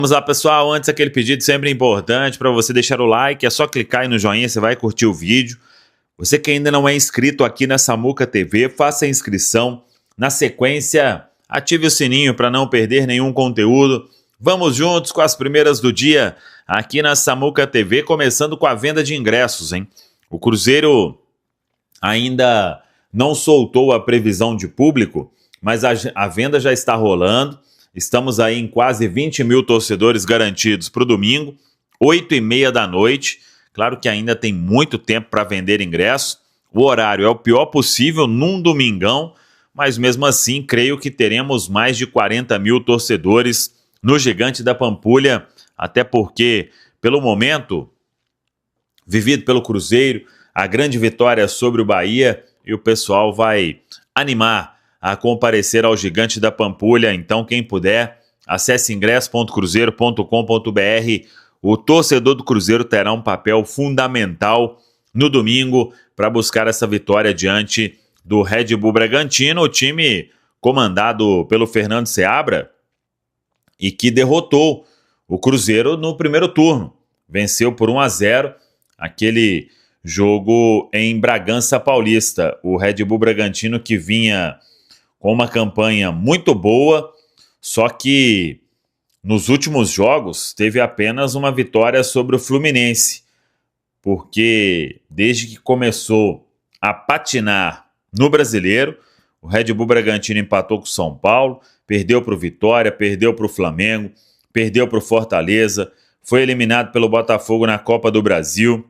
Vamos lá, pessoal. Antes, aquele pedido sempre importante para você deixar o like. É só clicar aí no joinha, você vai curtir o vídeo. Você que ainda não é inscrito aqui na Samuca TV, faça a inscrição. Na sequência, ative o sininho para não perder nenhum conteúdo. Vamos juntos com as primeiras do dia aqui na Samuca TV, começando com a venda de ingressos, hein? O Cruzeiro ainda não soltou a previsão de público, mas a venda já está rolando. Estamos aí em quase 20 mil torcedores garantidos para o domingo, 8h30 da noite. Claro que ainda tem muito tempo para vender ingresso. O horário é o pior possível num domingão, mas mesmo assim creio que teremos mais de 40 mil torcedores no Gigante da Pampulha, até porque, pelo momento vivido pelo Cruzeiro, a grande vitória sobre o Bahia, e o pessoal vai animar a comparecer ao Gigante da Pampulha. Então, quem puder, acesse ingresso.cruzeiro.com.br. O torcedor do Cruzeiro terá um papel fundamental no domingo para buscar essa vitória diante do Red Bull Bragantino, o time comandado pelo Fernando Seabra e que derrotou o Cruzeiro no primeiro turno. Venceu por 1-0 aquele jogo em Bragança Paulista. O Red Bull Bragantino que vinha com uma campanha muito boa, só que nos últimos jogos teve apenas uma vitória sobre o Fluminense, porque desde que começou a patinar no Brasileiro, o Red Bull Bragantino empatou com o São Paulo, perdeu para o Vitória, perdeu para o Flamengo, perdeu para o Fortaleza, foi eliminado pelo Botafogo na Copa do Brasil,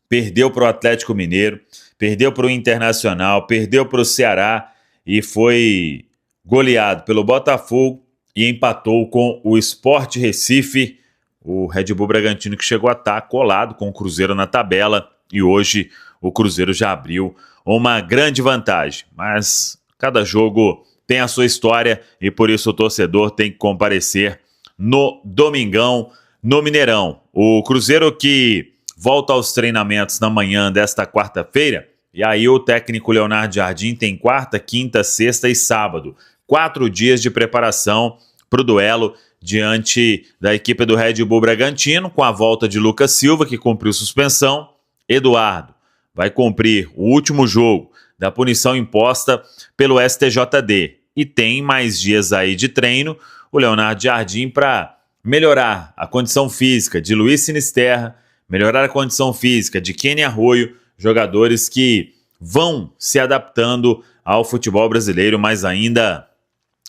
perdeu para o Atlético Mineiro, perdeu para o Internacional, perdeu para o Ceará, e foi goleado pelo Botafogo e empatou com o Sport Recife, o Red Bull Bragantino que chegou a estar colado com o Cruzeiro na tabela, e hoje o Cruzeiro já abriu uma grande vantagem. Mas cada jogo tem a sua história e por isso o torcedor tem que comparecer no domingão, no Mineirão. O Cruzeiro que volta aos treinamentos na manhã desta quarta-feira. E aí o técnico Leonardo Jardim tem quarta, quinta, sexta e sábado. 4 dias de preparação para o duelo diante da equipe do Red Bull Bragantino, com a volta de Lucas Silva, que cumpriu suspensão. Eduardo vai cumprir o último jogo da punição imposta pelo STJD. E tem mais dias aí de treino, o Leonardo Jardim, para melhorar a condição física de Luiz Sinisterra, melhorar a condição física de Kenny Arroio, jogadores que vão se adaptando ao futebol brasileiro, mas ainda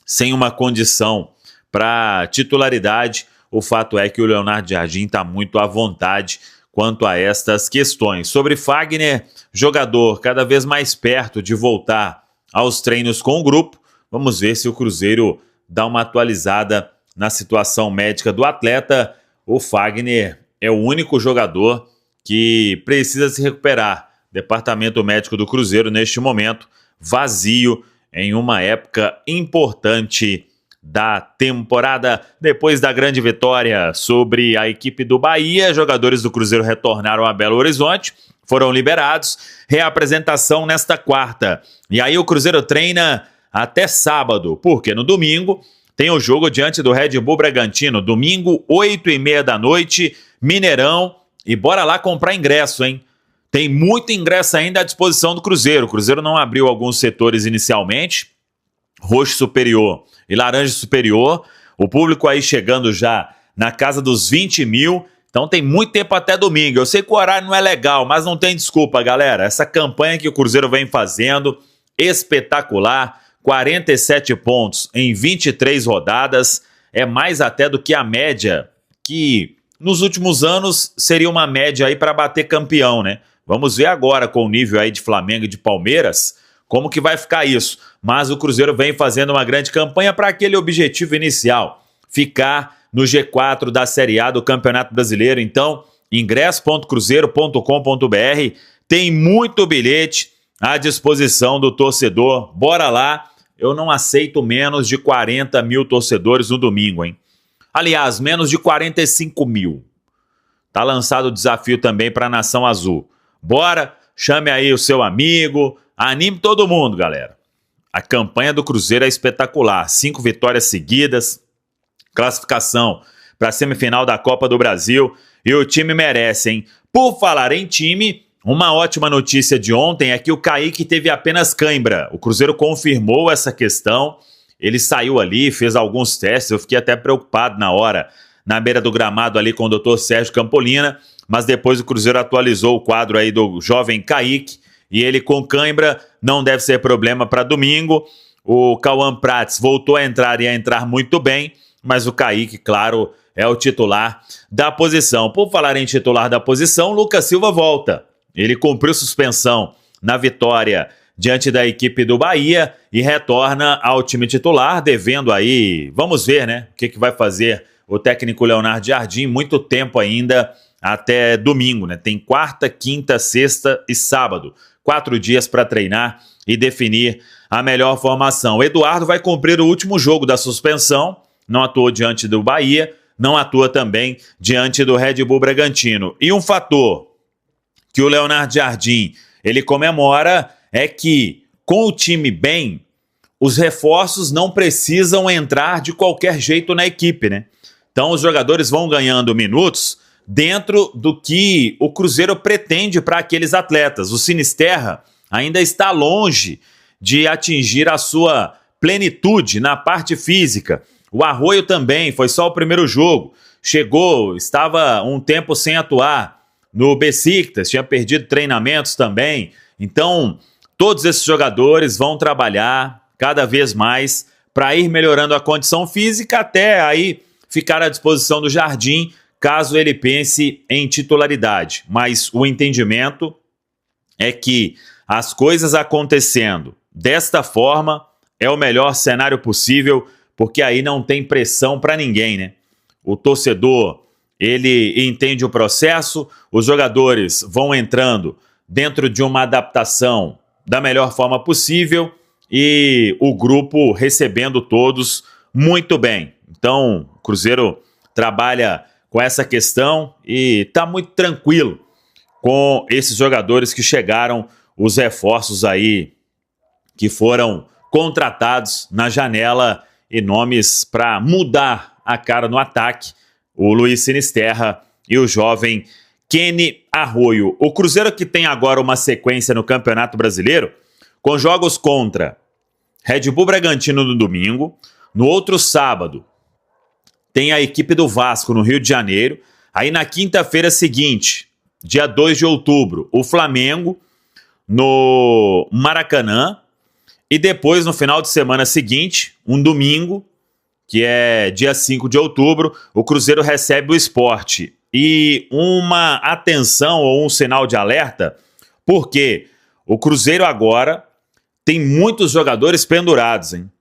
sem uma condição para titularidade. O fato é que o Leonardo Jardim está muito à vontade quanto a estas questões. Sobre Fagner, jogador cada vez mais perto de voltar aos treinos com o grupo, vamos ver se o Cruzeiro dá uma atualizada na situação médica do atleta. O Fagner é o único jogador que precisa se recuperar. Departamento médico do Cruzeiro, neste momento, vazio em uma época importante da temporada. Depois da grande vitória sobre a equipe do Bahia, jogadores do Cruzeiro retornaram a Belo Horizonte, foram liberados. Reapresentação nesta quarta. E aí o Cruzeiro treina até sábado, porque no domingo tem o jogo diante do Red Bull Bragantino. Domingo, 8h30 da noite, Mineirão. E bora lá comprar ingresso, hein? Tem muito ingresso ainda à disposição do Cruzeiro. O Cruzeiro não abriu alguns setores inicialmente, roxo superior e laranja superior. O público aí chegando já na casa dos 20 mil. Então tem muito tempo até domingo. Eu sei que o horário não é legal, mas não tem desculpa, galera. Essa campanha que o Cruzeiro vem fazendo, espetacular. 47 pontos em 23 rodadas. É mais até do que a média que nos últimos anos seria uma média aí para bater campeão, né? Vamos ver agora com o nível aí de Flamengo e de Palmeiras como que vai ficar isso. Mas o Cruzeiro vem fazendo uma grande campanha para aquele objetivo inicial, ficar no G4 da Série A do Campeonato Brasileiro. Então, ingresso.cruzeiro.com.br, tem muito bilhete à disposição do torcedor. Bora lá, eu não aceito menos de 40 mil torcedores no domingo, hein? Aliás, menos de 45 mil. Tá lançado o desafio também para a Nação Azul. Bora, chame aí o seu amigo, anime todo mundo, galera. A campanha do Cruzeiro é espetacular. 5 vitórias seguidas, classificação para a semifinal da Copa do Brasil e o time merece, hein? Por falar em time, uma ótima notícia de ontem é que o Kaique teve apenas cãibra. O Cruzeiro confirmou essa questão, ele saiu ali, fez alguns testes, eu fiquei até preocupado na hora, na beira do gramado ali com o Dr. Sérgio Campolina, mas depois o Cruzeiro atualizou o quadro aí do jovem Kaique, e ele com cãibra não deve ser problema para domingo. O Cauã Prats voltou a entrar e a entrar muito bem, mas o Kaique, claro, é o titular da posição. Por falar em titular da posição, Lucas Silva volta. Ele cumpriu suspensão na vitória diante da equipe do Bahia e retorna ao time titular, devendo aí, vamos ver, né, o que vai fazer o técnico Leonardo Jardim, muito tempo ainda até domingo, né? Tem quarta, quinta, sexta e sábado. 4 dias para treinar e definir a melhor formação. O Eduardo vai cumprir o último jogo da suspensão, não atuou diante do Bahia, não atua também diante do Red Bull Bragantino. E um fator que o Leonardo Jardim ele comemora é que, com o time bem, os reforços não precisam entrar de qualquer jeito na equipe, né? Então os jogadores vão ganhando minutos dentro do que o Cruzeiro pretende para aqueles atletas. O Sinisterra ainda está longe de atingir a sua plenitude na parte física. O Arroio também, foi só o primeiro jogo. Chegou, estava um tempo sem atuar no Besiktas, tinha perdido treinamentos também. Então, todos esses jogadores vão trabalhar cada vez mais para ir melhorando a condição física até aí ficar à disposição do Jardim, caso ele pense em titularidade. Mas o entendimento é que as coisas acontecendo desta forma é o melhor cenário possível, porque aí não tem pressão para ninguém, né? O torcedor, ele entende o processo, os jogadores vão entrando dentro de uma adaptação da melhor forma possível e o grupo recebendo todos muito bem. Então, o Cruzeiro trabalha com essa questão e está muito tranquilo com esses jogadores que chegaram, os reforços aí que foram contratados na janela e nomes para mudar a cara no ataque, o Luiz Sinisterra e o jovem Kenny Arroio. O Cruzeiro que tem agora uma sequência no Campeonato Brasileiro com jogos contra Red Bull Bragantino no domingo, no outro sábado tem a equipe do Vasco no Rio de Janeiro. Aí na quinta-feira seguinte, dia 2 de outubro, o Flamengo no Maracanã. E depois, no final de semana seguinte, um domingo, que é dia 5 de outubro, o Cruzeiro recebe o Sport. E uma atenção ou um sinal de alerta, porque o Cruzeiro agora tem muitos jogadores pendurados, hein?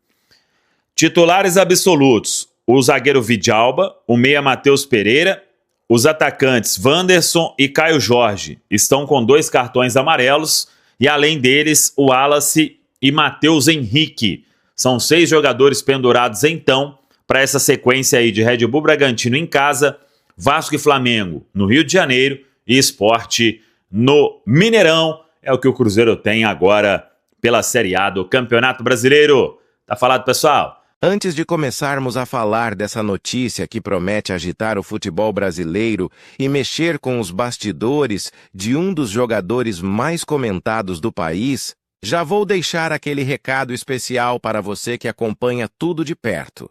Titulares absolutos: o zagueiro Vidalba, o meia Matheus Pereira, os atacantes Wanderson e Caio Jorge estão com 2 cartões amarelos e além deles o Wallace e Matheus Henrique. São 6 jogadores pendurados então para essa sequência aí de Red Bull Bragantino em casa, Vasco e Flamengo no Rio de Janeiro e Sport no Mineirão. É o que o Cruzeiro tem agora pela Série A do Campeonato Brasileiro. Tá falado, pessoal? Antes de começarmos a falar dessa notícia que promete agitar o futebol brasileiro e mexer com os bastidores de um dos jogadores mais comentados do país, já vou deixar aquele recado especial para você que acompanha tudo de perto.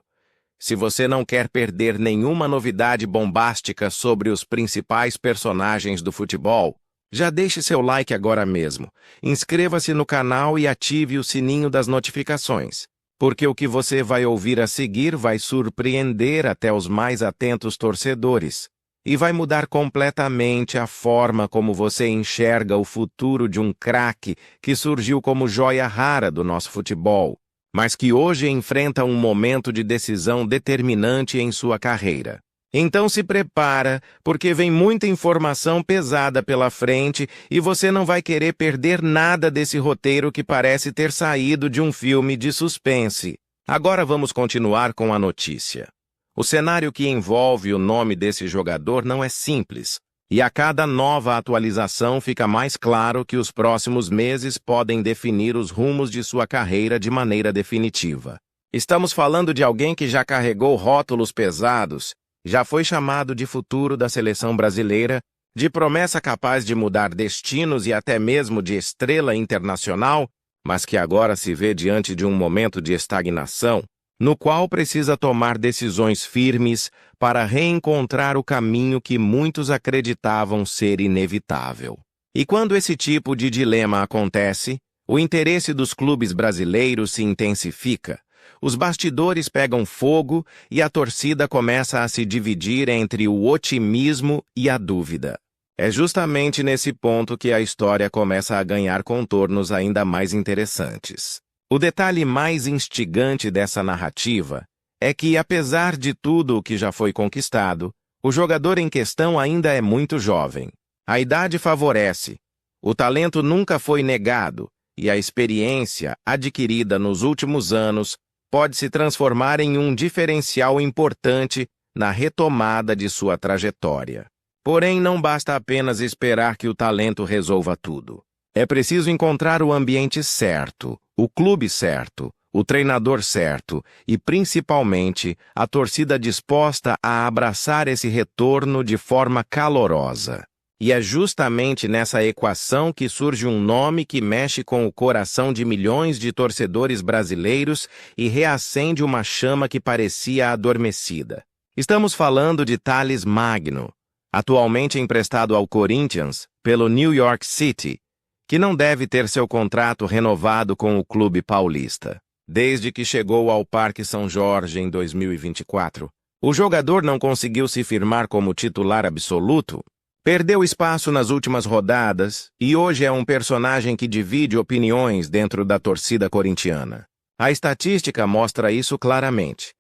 Se você não quer perder nenhuma novidade bombástica sobre os principais personagens do futebol, já deixe seu like agora mesmo, inscreva-se no canal e ative o sininho das notificações, porque o que você vai ouvir a seguir vai surpreender até os mais atentos torcedores e vai mudar completamente a forma como você enxerga o futuro de um craque que surgiu como joia rara do nosso futebol, mas que hoje enfrenta um momento de decisão determinante em sua carreira. Então se prepara, porque vem muita informação pesada pela frente e você não vai querer perder nada desse roteiro que parece ter saído de um filme de suspense. Agora vamos continuar com a notícia. O cenário que envolve o nome desse jogador não é simples, e a cada nova atualização fica mais claro que os próximos meses podem definir os rumos de sua carreira de maneira definitiva. Estamos falando de alguém que já carregou rótulos pesados Já foi chamado de futuro da seleção brasileira, de promessa capaz de mudar destinos e até mesmo de estrela internacional, mas que agora se vê diante de um momento de estagnação, no qual precisa tomar decisões firmes para reencontrar o caminho que muitos acreditavam ser inevitável. E quando esse tipo de dilema acontece, o interesse dos clubes brasileiros se intensifica, os bastidores pegam fogo e a torcida começa a se dividir entre o otimismo e a dúvida. É justamente nesse ponto que a história começa a ganhar contornos ainda mais interessantes. O detalhe mais instigante dessa narrativa é que, apesar de tudo o que já foi conquistado, o jogador em questão ainda é muito jovem. A idade favorece, o talento nunca foi negado e a experiência adquirida nos últimos anos pode se transformar em um diferencial importante na retomada de sua trajetória. Porém, não basta apenas esperar que o talento resolva tudo. É preciso encontrar o ambiente certo, o clube certo, o treinador certo e, principalmente, a torcida disposta a abraçar esse retorno de forma calorosa. E é justamente nessa equação que surge um nome que mexe com o coração de milhões de torcedores brasileiros e reacende uma chama que parecia adormecida. Estamos falando de Thales Magno, atualmente emprestado ao Corinthians pelo New York City, que não deve ter seu contrato renovado com o clube paulista. Desde que chegou ao Parque São Jorge em 2024, o jogador não conseguiu se firmar como titular absoluto, perdeu espaço nas últimas rodadas e hoje é um personagem que divide opiniões dentro da torcida corintiana. A estatística mostra isso claramente.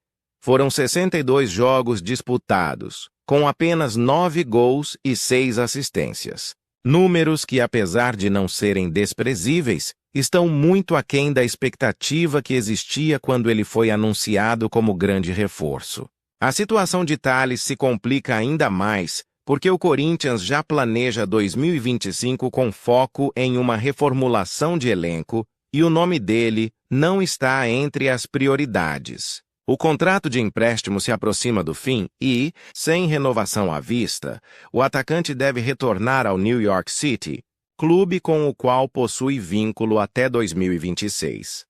Foram 62 jogos disputados, com apenas 9 gols e 6 assistências. Números que, apesar de não serem desprezíveis, estão muito aquém da expectativa que existia quando ele foi anunciado como grande reforço. A situação de Thales se complica ainda mais porque o Corinthians já planeja 2025 com foco em uma reformulação de elenco e o nome dele não está entre as prioridades. O contrato de empréstimo se aproxima do fim e, sem renovação à vista, o atacante deve retornar ao New York City, clube com o qual possui vínculo até 2026.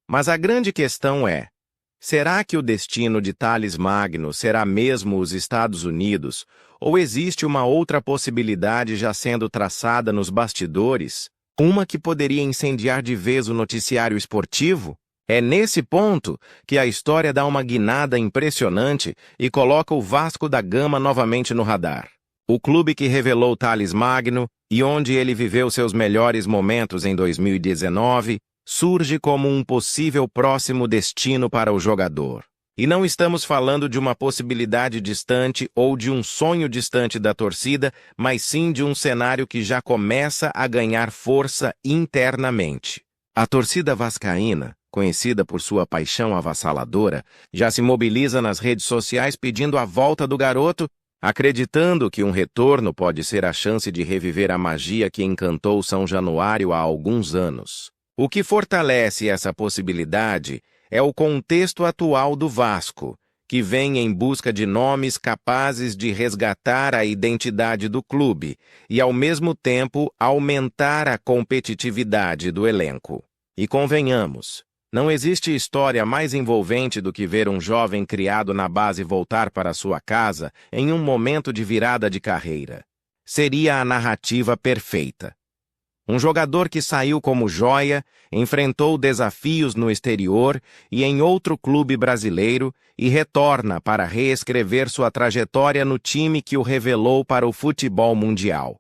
Mas a grande questão é, será que o destino de Thales Magno será mesmo os Estados Unidos, ou existe uma outra possibilidade já sendo traçada nos bastidores, uma que poderia incendiar de vez o noticiário esportivo? É nesse ponto que a história dá uma guinada impressionante e coloca o Vasco da Gama novamente no radar. O clube que revelou Thales Magno e onde ele viveu seus melhores momentos em 2019, surge como um possível próximo destino para o jogador. E não estamos falando de uma possibilidade distante ou de um sonho distante da torcida, mas sim de um cenário que já começa a ganhar força internamente. A torcida vascaína, conhecida por sua paixão avassaladora, já se mobiliza nas redes sociais pedindo a volta do garoto, acreditando que um retorno pode ser a chance de reviver a magia que encantou São Januário há alguns anos. O que fortalece essa possibilidade é o contexto atual do Vasco, que vem em busca de nomes capazes de resgatar a identidade do clube e, ao mesmo tempo, aumentar a competitividade do elenco. E convenhamos, não existe história mais envolvente do que ver um jovem criado na base voltar para sua casa em um momento de virada de carreira. Seria a narrativa perfeita. Um jogador que saiu como joia, enfrentou desafios no exterior e em outro clube brasileiro e retorna para reescrever sua trajetória no time que o revelou para o futebol mundial.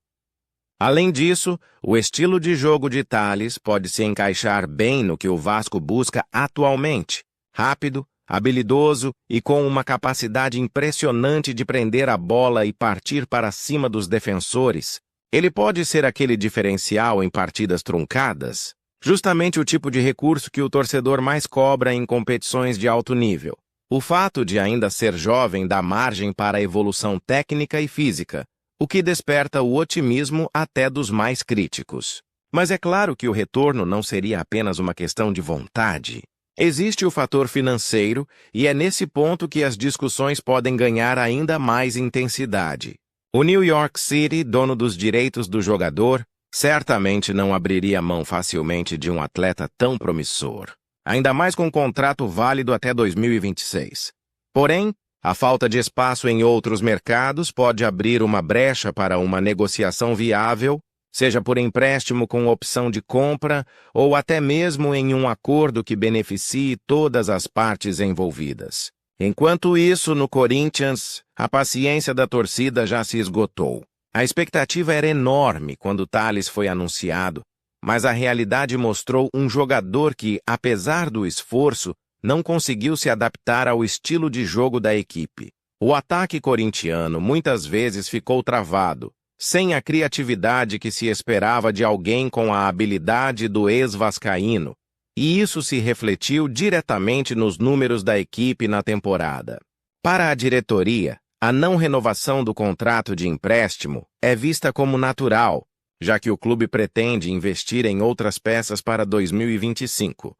Além disso, o estilo de jogo de Thales pode se encaixar bem no que o Vasco busca atualmente. Rápido, habilidoso e com uma capacidade impressionante de prender a bola e partir para cima dos defensores. Ele pode ser aquele diferencial em partidas truncadas, justamente o tipo de recurso que o torcedor mais cobra em competições de alto nível. O fato de ainda ser jovem dá margem para a evolução técnica e física, o que desperta o otimismo até dos mais críticos. Mas é claro que o retorno não seria apenas uma questão de vontade. Existe o fator financeiro e é nesse ponto que as discussões podem ganhar ainda mais intensidade. O New York City, dono dos direitos do jogador, certamente não abriria mão facilmente de um atleta tão promissor, ainda mais com um contrato válido até 2026. Porém, a falta de espaço em outros mercados pode abrir uma brecha para uma negociação viável, seja por empréstimo com opção de compra ou até mesmo em um acordo que beneficie todas as partes envolvidas. Enquanto isso, no Corinthians, a paciência da torcida já se esgotou. A expectativa era enorme quando Tales foi anunciado, mas a realidade mostrou um jogador que, apesar do esforço, não conseguiu se adaptar ao estilo de jogo da equipe. O ataque corintiano muitas vezes ficou travado, sem a criatividade que se esperava de alguém com a habilidade do ex-vascaíno, e isso se refletiu diretamente nos números da equipe na temporada. Para a diretoria, a não renovação do contrato de empréstimo é vista como natural, já que o clube pretende investir em outras peças para 2025.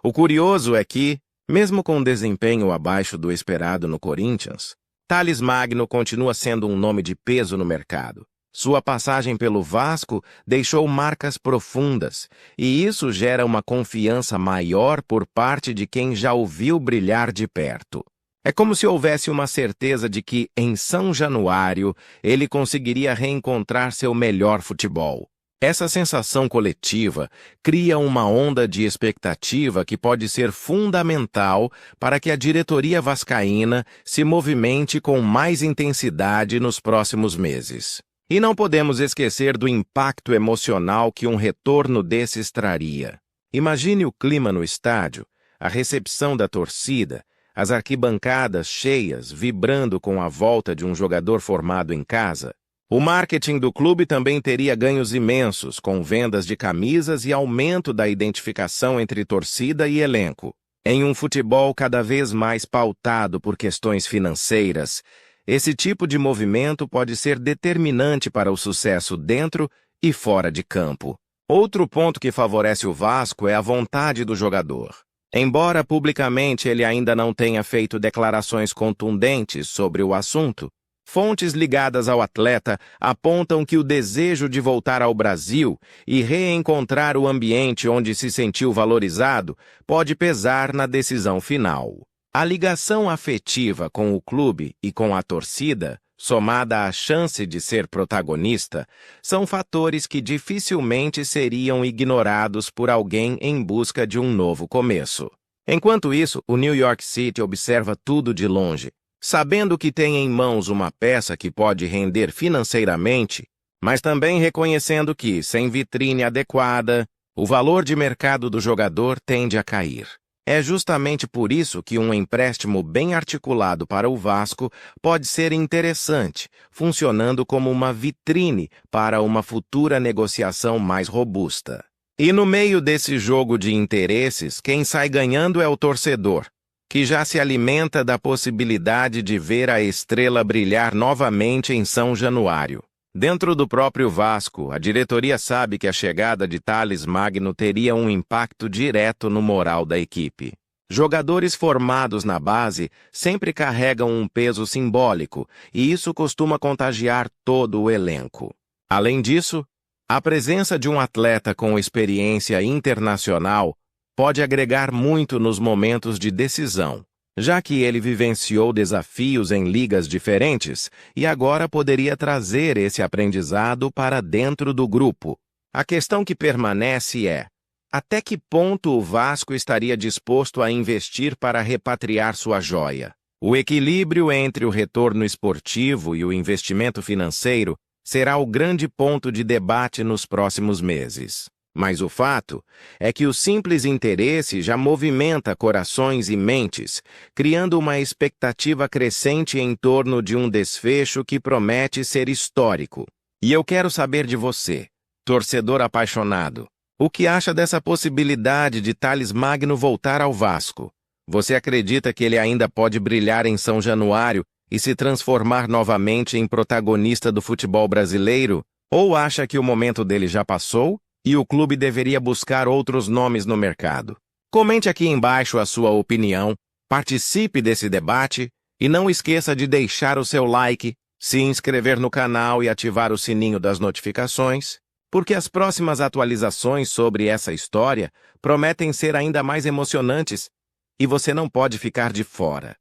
O curioso é que, mesmo com desempenho abaixo do esperado no Corinthians, Tales Magno continua sendo um nome de peso no mercado. Sua passagem pelo Vasco deixou marcas profundas, e isso gera uma confiança maior por parte de quem já o viu brilhar de perto. É como se houvesse uma certeza de que, em São Januário, ele conseguiria reencontrar seu melhor futebol. Essa sensação coletiva cria uma onda de expectativa que pode ser fundamental para que a diretoria vascaína se movimente com mais intensidade nos próximos meses. E não podemos esquecer do impacto emocional que um retorno desses traria. Imagine o clima no estádio, a recepção da torcida, as arquibancadas cheias vibrando com a volta de um jogador formado em casa. O marketing do clube também teria ganhos imensos, com vendas de camisas e aumento da identificação entre torcida e elenco. Em um futebol cada vez mais pautado por questões financeiras, esse tipo de movimento pode ser determinante para o sucesso dentro e fora de campo. Outro ponto que favorece o Vasco é a vontade do jogador. Embora publicamente ele ainda não tenha feito declarações contundentes sobre o assunto, fontes ligadas ao atleta apontam que o desejo de voltar ao Brasil e reencontrar o ambiente onde se sentiu valorizado pode pesar na decisão final. A ligação afetiva com o clube e com a torcida, somada à chance de ser protagonista, são fatores que dificilmente seriam ignorados por alguém em busca de um novo começo. Enquanto isso, o New York City observa tudo de longe, sabendo que tem em mãos uma peça que pode render financeiramente, mas também reconhecendo que, sem vitrine adequada, o valor de mercado do jogador tende a cair. É justamente por isso que um empréstimo bem articulado para o Vasco pode ser interessante, funcionando como uma vitrine para uma futura negociação mais robusta. E no meio desse jogo de interesses, quem sai ganhando é o torcedor, que já se alimenta da possibilidade de ver a estrela brilhar novamente em São Januário. Dentro do próprio Vasco, a diretoria sabe que a chegada de Tales Magno teria um impacto direto no moral da equipe. Jogadores formados na base sempre carregam um peso simbólico, e isso costuma contagiar todo o elenco. Além disso, a presença de um atleta com experiência internacional pode agregar muito nos momentos de decisão, já que ele vivenciou desafios em ligas diferentes e agora poderia trazer esse aprendizado para dentro do grupo. A questão que permanece é: até que ponto o Vasco estaria disposto a investir para repatriar sua joia? O equilíbrio entre o retorno esportivo e o investimento financeiro será o grande ponto de debate nos próximos meses. Mas o fato é que o simples interesse já movimenta corações e mentes, criando uma expectativa crescente em torno de um desfecho que promete ser histórico. E eu quero saber de você, torcedor apaixonado, o que acha dessa possibilidade de Tales Magno voltar ao Vasco? Você acredita que ele ainda pode brilhar em São Januário e se transformar novamente em protagonista do futebol brasileiro? Ou acha que o momento dele já passou e o clube deveria buscar outros nomes no mercado? Comente aqui embaixo a sua opinião, participe desse debate e não esqueça de deixar o seu like, se inscrever no canal e ativar o sininho das notificações, porque as próximas atualizações sobre essa história prometem ser ainda mais emocionantes e você não pode ficar de fora.